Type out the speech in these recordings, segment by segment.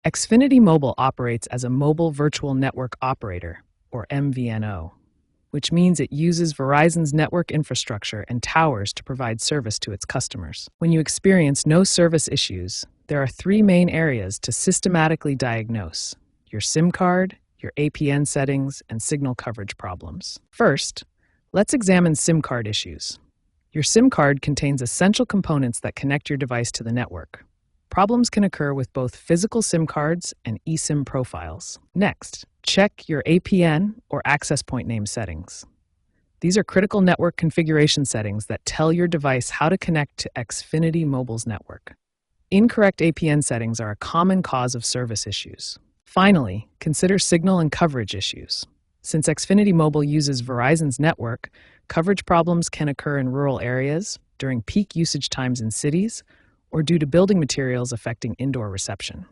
Xfinity Mobile operates as a mobile virtual network operator, or MVNO, which means it uses Verizon's network infrastructure and towers to provide service to its customers. When you experience no service issues, there are three main areas to systematically diagnose: your SIM card, your APN settings, and signal coverage problems. First, let's examine SIM card issues. Your SIM card contains essential components that connect your device to the network. Problems can occur with both physical SIM cards and eSIM profiles. Next, check your APN or access point name settings. These are critical network configuration settings that tell your device how to connect to Xfinity Mobile's network. Incorrect APN settings are a common cause of service issues. Finally, consider signal and coverage issues. Since Xfinity Mobile uses Verizon's network, coverage problems can occur in rural areas, during peak usage times in cities, or due to building materials affecting indoor reception.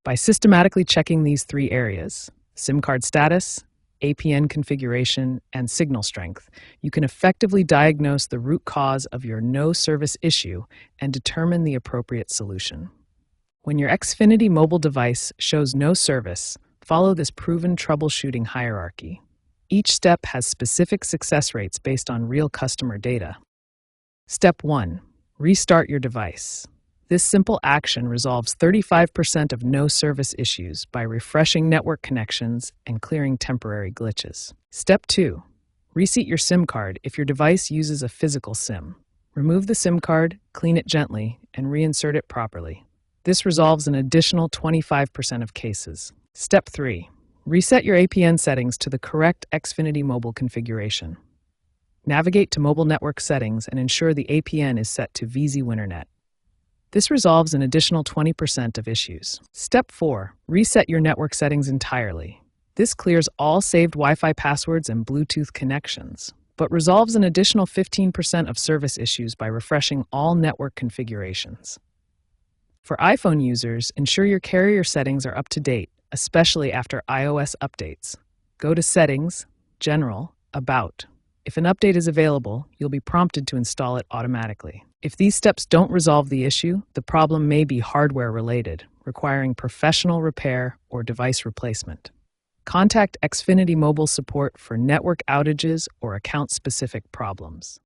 By systematically checking these three areas, SIM card status, APN configuration, and signal strength, you can effectively diagnose the root cause of your no-service issue and determine the appropriate solution. When your Xfinity mobile device shows no service, follow this proven troubleshooting hierarchy. Each step has specific success rates based on real customer data. Step 1. Restart your device. This simple action resolves 35% of no-service issues by refreshing network connections and clearing temporary glitches. Step 2. Reseat your SIM card if your device uses a physical SIM. Remove the SIM card, clean it gently, and reinsert it properly. This resolves an additional 25% of cases. Step 3. Reset your APN settings to the correct Xfinity Mobile configuration. Navigate to Mobile Network Settings and ensure the APN is set to VZ WinterNet. This resolves an additional 20% of issues. Step 4. Reset your network settings entirely. This clears all saved Wi-Fi passwords and Bluetooth connections, but resolves an additional 15% of service issues by refreshing all network configurations. For iPhone users, ensure your carrier settings are up to date, especially after iOS updates. Go to Settings, General, About. If an update is available, you'll be prompted to install it automatically. If these steps don't resolve the issue, the problem may be hardware-related, requiring professional repair or device replacement. Contact Xfinity Mobile support for network outages or account-specific problems.